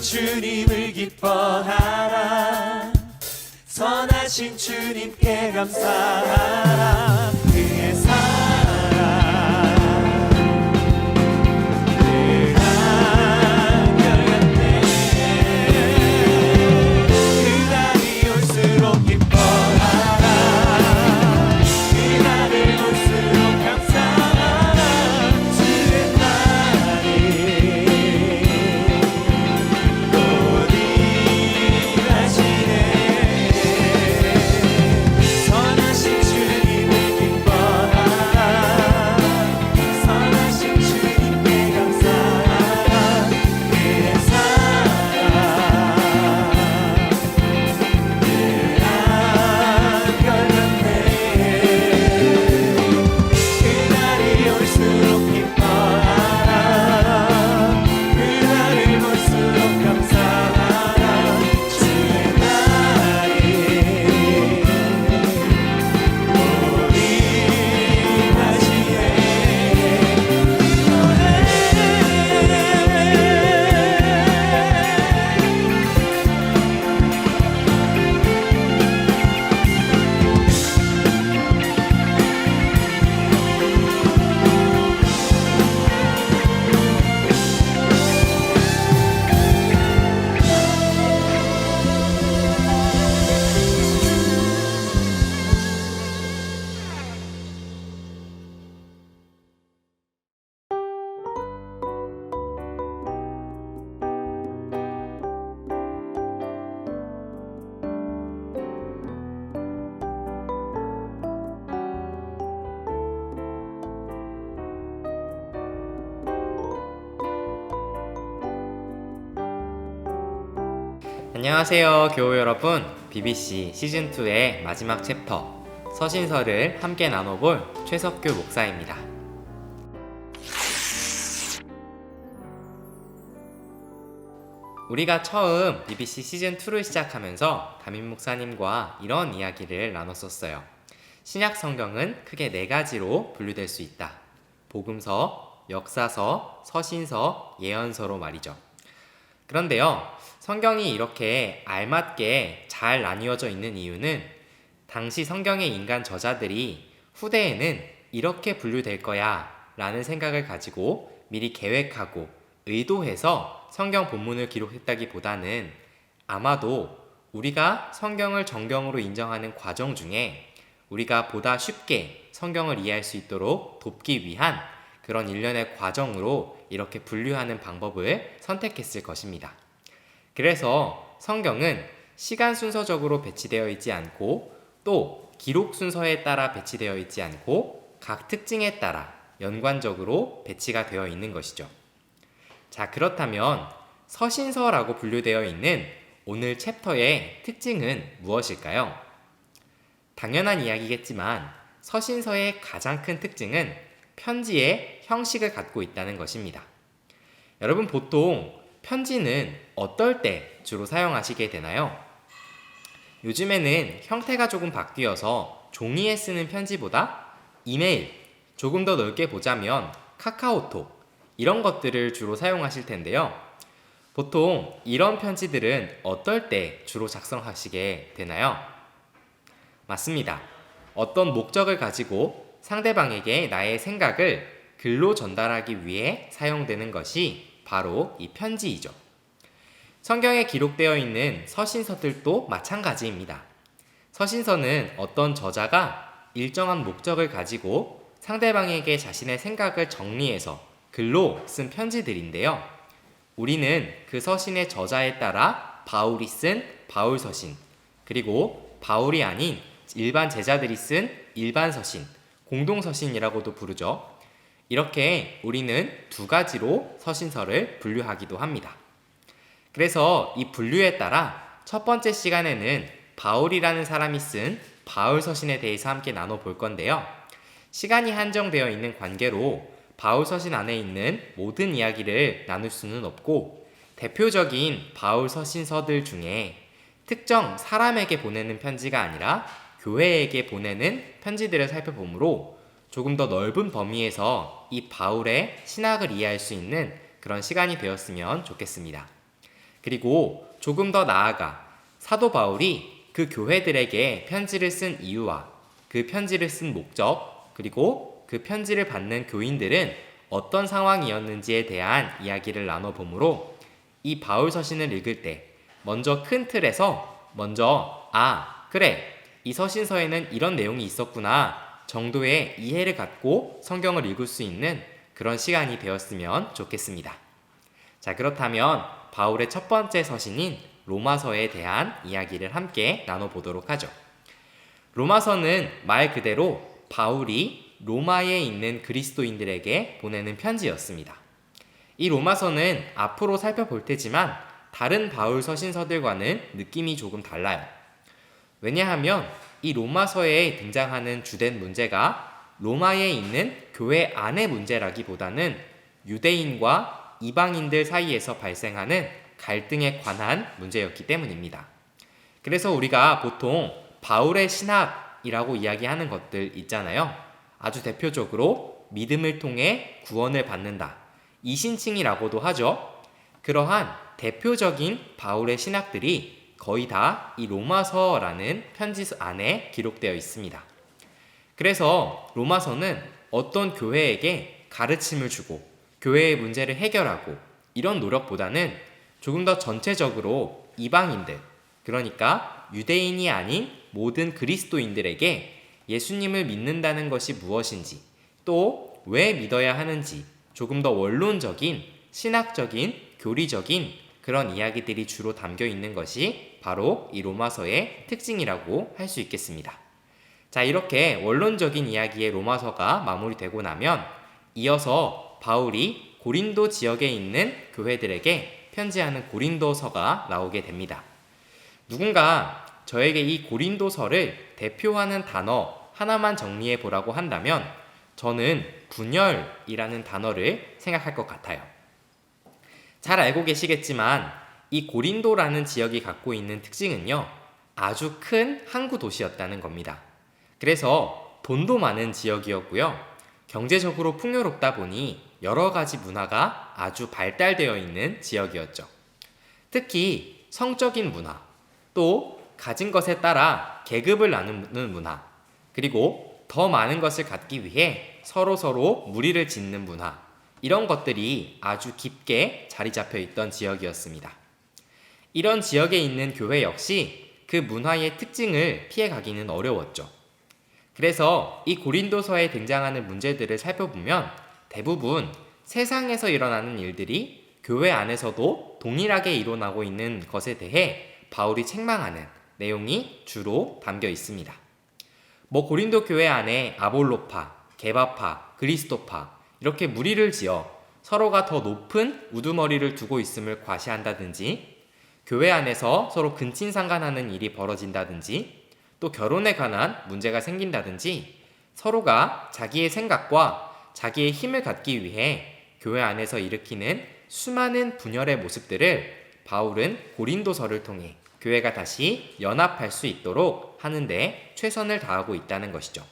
주님을 기뻐하라. 선하신 주님께 감사하라. 그의 사랑 늘 한결같네. 그날이 올수록 기뻐하라. 그날을 볼수록 감사하라. 주의 날이 곧 임하시네. 선하신 주님을 기뻐하라. 선하신 주님께 감사하라. 그의 사랑 늘 한결같네. 그날이 올수록 기뻐하라. 그날을 볼수록 감사하라. 주의 날이 곧 임하시네. 안녕하세요, 교우 여러분. BBC 시즌2의 마지막 챕터 서신서를 함께 나눠볼 최석규 목사입니다. 우리가 처음 BBC 시즌2를 시작하면서 담임 목사님과 이런 이야기를 나눴었어요. 신약 성경은 크게 4가지로 분류될 수 있다. 복음서, 역사서, 서신서, 예언서로 말이죠. 그런데요, 성경이 이렇게 알맞게 잘 나뉘어져 있는 이유는 당시 성경의 인간 저자들이 후대에는 이렇게 분류될 거야 라는 생각을 가지고 미리 계획하고 의도해서 성경 본문을 기록했다기보다는 아마도 우리가 성경을 정경으로 인정하는 과정 중에 우리가 보다 쉽게 성경을 이해할 수 있도록 돕기 위한 그런 일련의 과정으로 이렇게 분류하는 방법을 선택했을 것입니다. 그래서 성경은 시간 순서적으로 배치되어 있지 않고 또 기록 순서에 따라 배치되어 있지 않고 각 특징에 따라 연관적으로 배치가 되어 있는 것이죠. 자, 그렇다면 서신서라고 분류되어 있는 오늘 챕터의 특징은 무엇일까요? 당연한 이야기겠지만 서신서의 가장 큰 특징은 편지의 형식을 갖고 있다는 것입니다. 여러분, 보통 편지는 어떨 때 주로 사용하시게 되나요? 요즘에는 형태가 조금 바뀌어서 종이에 쓰는 편지보다 이메일, 조금 더 넓게 보자면 카카오톡, 이런 것들을 주로 사용하실 텐데요. 보통 이런 편지들은 어떨 때 주로 작성하시게 되나요? 맞습니다. 어떤 목적을 가지고 상대방에게 나의 생각을 글로 전달하기 위해 사용되는 것이 바로 이 편지이죠. 성경에 기록되어 있는 서신서들도 마찬가지입니다. 서신서는 어떤 저자가 일정한 목적을 가지고 상대방에게 자신의 생각을 정리해서 글로 쓴 편지들인데요. 우리는 그 서신의 저자에 따라 바울이 쓴 바울서신, 그리고 바울이 아닌 일반 제자들이 쓴 일반서신, 공동서신이라고도 부르죠. 이렇게 우리는 2가지로 서신서를 분류하기도 합니다. 그래서 이 분류에 따라 첫 번째 시간에는 바울이라는 사람이 쓴 바울서신에 대해서 함께 나눠볼 건데요. 시간이 한정되어 있는 관계로 바울서신 안에 있는 모든 이야기를 나눌 수는 없고 대표적인 바울서신서들 중에 특정 사람에게 보내는 편지가 아니라 교회에게 보내는 편지들을 살펴보므로 조금 더 넓은 범위에서 이 바울의 신학을 이해할 수 있는 그런 시간이 되었으면 좋겠습니다. 그리고 조금 더 나아가 사도 바울이 그 교회들에게 편지를 쓴 이유와 그 편지를 쓴 목적, 그리고 그 편지를 받는 교인들은 어떤 상황이었는지에 대한 이야기를 나눠보므로 이 바울 서신을 읽을 때 먼저 큰 틀에서 그래, 이 서신서에는 이런 내용이 있었구나 정도의 이해를 갖고 성경을 읽을 수 있는 그런 시간이 되었으면 좋겠습니다. 자, 그렇다면 바울의 첫 번째 서신인 로마서에 대한 이야기를 함께 나눠보도록 하죠. 로마서는 말 그대로 바울이 로마에 있는 그리스도인들에게 보내는 편지였습니다. 이 로마서는 앞으로 살펴볼 테지만 다른 바울 서신서들과는 느낌이 조금 달라요. 왜냐하면 이 로마서에 등장하는 주된 문제가 로마에 있는 교회 안의 문제라기보다는 유대인과 이방인들 사이에서 발생하는 갈등에 관한 문제였기 때문입니다. 그래서 우리가 보통 바울의 신학이라고 이야기하는 것들 있잖아요. 아주 대표적으로 믿음을 통해 구원을 받는다, 이신칭이라고도 하죠. 그러한 대표적인 바울의 신학들이 거의 다 이 로마서라는 편지 안에 기록되어 있습니다. 그래서 로마서는 어떤 교회에게 가르침을 주고 교회의 문제를 해결하고 이런 노력보다는 조금 더 전체적으로 이방인들, 그러니까 유대인이 아닌 모든 그리스도인들에게 예수님을 믿는다는 것이 무엇인지, 또 왜 믿어야 하는지 조금 더 원론적인, 신학적인, 교리적인 그런 이야기들이 주로 담겨 있는 것이 바로 이 로마서의 특징이라고 할 수 있겠습니다. 자, 이렇게 원론적인 이야기의 로마서가 마무리되고 나면 이어서 바울이 고린도 지역에 있는 교회들에게 편지하는 고린도서가 나오게 됩니다. 누군가 저에게 이 고린도서를 대표하는 단어 하나만 정리해 보라고 한다면 저는 분열이라는 단어를 생각할 것 같아요. 잘 알고 계시겠지만 이 고린도라는 지역이 갖고 있는 특징은요, 아주 큰 항구 도시였다는 겁니다. 그래서 돈도 많은 지역이었고요, 경제적으로 풍요롭다 보니 여러 가지 문화가 아주 발달되어 있는 지역이었죠. 특히 성적인 문화, 또 가진 것에 따라 계급을 나누는 문화, 그리고 더 많은 것을 갖기 위해 서로 무리를 짓는 문화, 이런 것들이 아주 깊게 자리 잡혀 있던 지역이었습니다. 이런 지역에 있는 교회 역시 그 문화의 특징을 피해가기는 어려웠죠. 그래서 이 고린도서에 등장하는 문제들을 살펴보면 대부분 세상에서 일어나는 일들이 교회 안에서도 동일하게 일어나고 있는 것에 대해 바울이 책망하는 내용이 주로 담겨 있습니다. 고린도 교회 안에 아볼로파, 게바파, 그리스도파 이렇게 무리를 지어 서로가 더 높은 우두머리를 두고 있음을 과시한다든지, 교회 안에서 서로 근친상간하는 일이 벌어진다든지, 또 결혼에 관한 문제가 생긴다든지, 서로가 자기의 생각과 자기의 힘을 갖기 위해 교회 안에서 일으키는 수많은 분열의 모습들을 바울은 고린도서를 통해 교회가 다시 연합할 수 있도록 하는데 최선을 다하고 있다는 것이죠.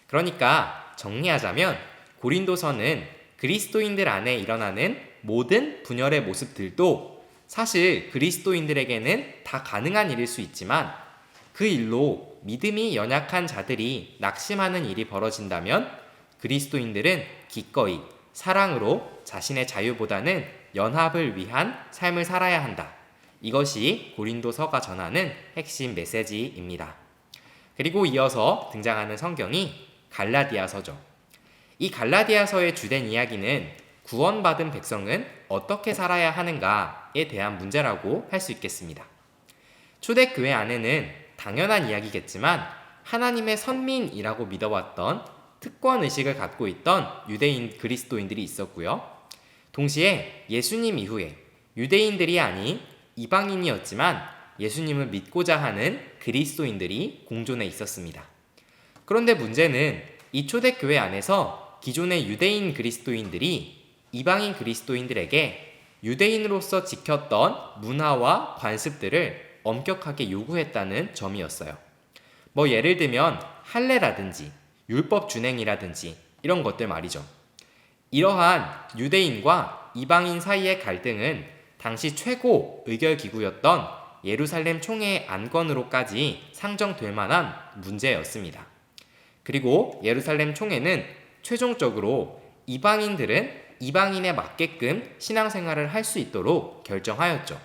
그러니까 정리하자면 고린도서는 그리스도인들 안에 일어나는 모든 분열의 모습들도 사실 그리스도인들에게는 다 가능한 일일 수 있지만, 그 일로 믿음이 연약한 자들이 낙심하는 일이 벌어진다면 그리스도인들은 기꺼이 사랑으로 자신의 자유보다는 연합을 위한 삶을 살아야 한다. 이것이 고린도서가 전하는 핵심 메시지입니다. 그리고 이어서 등장하는 성경이 갈라디아서죠. 이 갈라디아서의 주된 이야기는 구원받은 백성은 어떻게 살아야 하는가에 대한 문제라고 할 수 있겠습니다. 초대교회 안에는 당연한 이야기겠지만 하나님의 선민이라고 믿어왔던 특권의식을 갖고 있던 유대인 그리스도인들이 있었고요. 동시에 예수님 이후에 유대인들이 아닌 이방인이었지만 예수님을 믿고자 하는 그리스도인들이 공존해 있었습니다. 그런데 문제는 이 초대교회 안에서 기존의 유대인 그리스도인들이 이방인 그리스도인들에게 유대인으로서 지켰던 문화와 관습들을 엄격하게 요구했다는 점이었어요. 예를 들면 할례라든지 율법 준행이라든지 이런 것들 말이죠. 이러한 유대인과 이방인 사이의 갈등은 당시 최고 의결기구였던 예루살렘 총회 안건으로까지 상정될 만한 문제였습니다. 그리고 예루살렘 총회는 최종적으로 이방인들은 이방인에 맞게끔 신앙생활을 할 수 있도록 결정하였죠.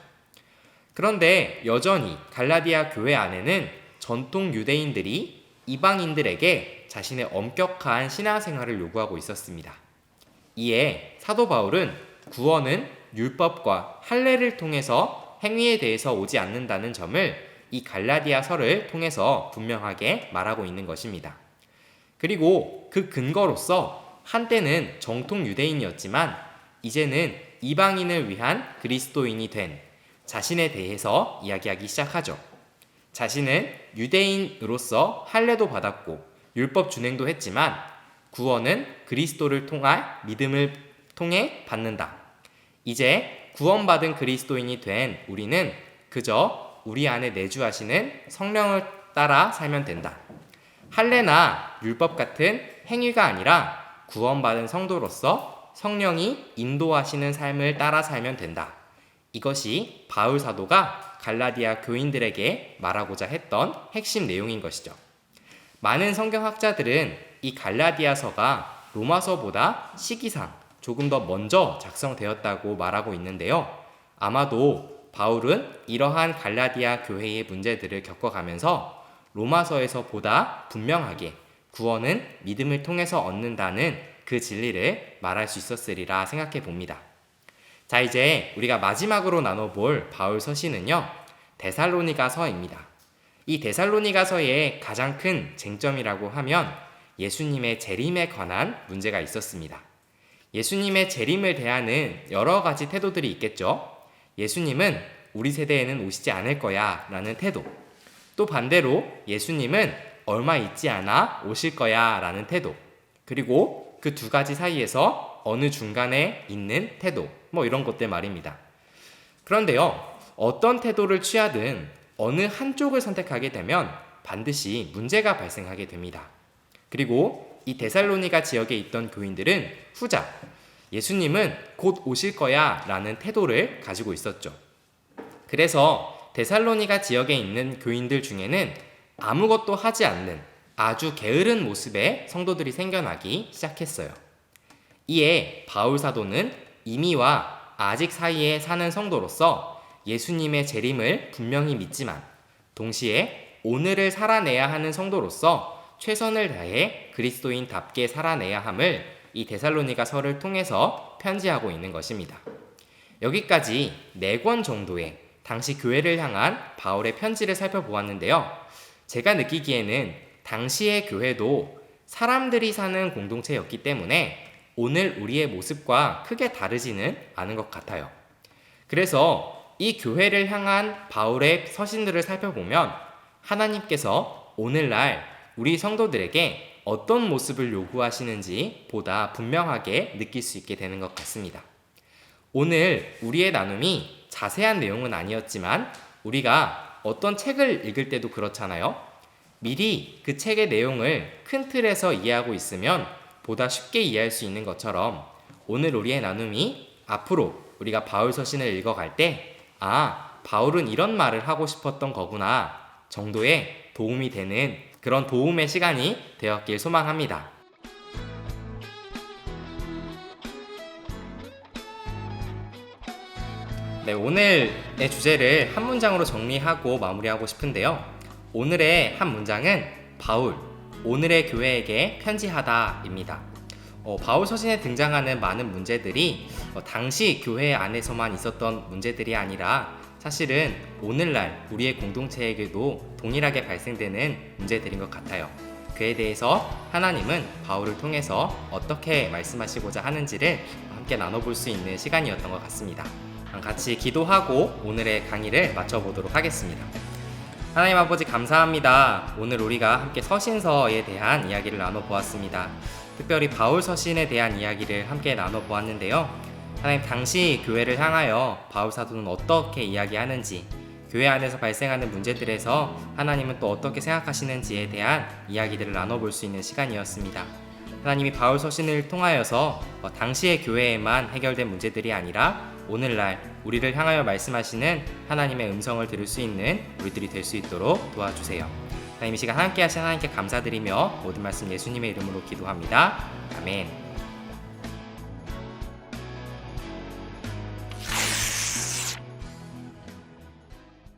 그런데 여전히 갈라디아 교회 안에는 전통 유대인들이 이방인들에게 자신의 엄격한 신앙생활을 요구하고 있었습니다. 이에 사도 바울은 구원은 율법과 할례를 통해서 행위에 대해서 오지 않는다는 점을 이 갈라디아서를 통해서 분명하게 말하고 있는 것입니다. 그리고 그 근거로서 한때는 정통 유대인이었지만 이제는 이방인을 위한 그리스도인이 된 자신에 대해서 이야기하기 시작하죠. 자신은 유대인으로서 할례도 받았고 율법 준행도 했지만 구원은 그리스도를 통한 믿음을 통해 받는다. 이제 구원받은 그리스도인이 된 우리는 그저 우리 안에 내주하시는 성령을 따라 살면 된다. 할례나 율법 같은 행위가 아니라 구원받은 성도로서 성령이 인도하시는 삶을 따라 살면 된다. 이것이 바울 사도가 갈라디아 교인들에게 말하고자 했던 핵심 내용인 것이죠. 많은 성경학자들은 이 갈라디아서가 로마서보다 시기상 조금 더 먼저 작성되었다고 말하고 있는데요. 아마도 바울은 이러한 갈라디아 교회의 문제들을 겪어가면서 로마서에서 보다 분명하게 구원은 믿음을 통해서 얻는다는 그 진리를 말할 수 있었으리라 생각해 봅니다. 자, 이제 우리가 마지막으로 나눠볼 바울 서신은요, 데살로니가서입니다. 이 데살로니가서의 가장 큰 쟁점이라고 하면 예수님의 재림에 관한 문제가 있었습니다. 예수님의 재림을 대하는 여러 가지 태도들이 있겠죠. 예수님은 우리 세대에는 오시지 않을 거야 라는 태도, 또 반대로 예수님은 얼마 있지 않아 오실 거야 라는 태도, 그리고 그 두 가지 사이에서 어느 중간에 있는 태도, 이런 것들 말입니다. 그런데요, 어떤 태도를 취하든 어느 한쪽을 선택하게 되면 반드시 문제가 발생하게 됩니다. 그리고 이 데살로니가 지역에 있던 교인들은 후자, 예수님은 곧 오실 거야 라는 태도를 가지고 있었죠. 그래서 데살로니가 지역에 있는 교인들 중에는 아무것도 하지 않는 아주 게으른 모습의 성도들이 생겨나기 시작했어요. 이에 바울 사도는 이미와 아직 사이에 사는 성도로서 예수님의 재림을 분명히 믿지만 동시에 오늘을 살아내야 하는 성도로서 최선을 다해 그리스도인답게 살아내야 함을 이 데살로니가서를 통해서 편지하고 있는 것입니다. 여기까지 4권 정도의 당시 교회를 향한 바울의 편지를 살펴보았는데요. 제가 느끼기에는 당시의 교회도 사람들이 사는 공동체였기 때문에 오늘 우리의 모습과 크게 다르지는 않은 것 같아요. 그래서 이 교회를 향한 바울의 서신들을 살펴보면 하나님께서 오늘날 우리 성도들에게 어떤 모습을 요구하시는지 보다 분명하게 느낄 수 있게 되는 것 같습니다. 오늘 우리의 나눔이 자세한 내용은 아니었지만 우리가 어떤 책을 읽을 때도 그렇잖아요. 미리 그 책의 내용을 큰 틀에서 이해하고 있으면 보다 쉽게 이해할 수 있는 것처럼 오늘 우리의 나눔이 앞으로 우리가 바울 서신을 읽어갈 때 바울은 이런 말을 하고 싶었던 거구나 정도의 도움이 되는 그런 도움의 시간이 되었길 소망합니다. 네, 오늘의 주제를 한 문장으로 정리하고 마무리하고 싶은데요. 오늘의 한 문장은 바울, 오늘의 교회에게 편지하다입니다. 바울 서신에 등장하는 많은 문제들이 당시 교회 안에서만 있었던 문제들이 아니라 사실은 오늘날 우리의 공동체에게도 동일하게 발생되는 문제들인 것 같아요. 그에 대해서 하나님은 바울을 통해서 어떻게 말씀하시고자 하는지를 함께 나눠볼 수 있는 시간이었던 것 같습니다. 같이 기도하고 오늘의 강의를 마쳐보도록 하겠습니다. 하나님 아버지 감사합니다. 오늘 우리가 함께 서신서에 대한 이야기를 나눠보았습니다. 특별히 바울 서신에 대한 이야기를 함께 나눠보았는데요. 하나님, 당시 교회를 향하여 바울 사도는 어떻게 이야기하는지, 교회 안에서 발생하는 문제들에서 하나님은 또 어떻게 생각하시는지에 대한 이야기들을 나눠볼 수 있는 시간이었습니다. 하나님이 바울 서신을 통하여서 당시의 교회에만 해결된 문제들이 아니라 오늘날 우리를 향하여 말씀하시는 하나님의 음성을 들을 수 있는 우리들이 될 수 있도록 도와주세요. 하나님, 이 시간 함께 하신 하나님께 감사드리며 모든 말씀 예수님의 이름으로 기도합니다. 아멘.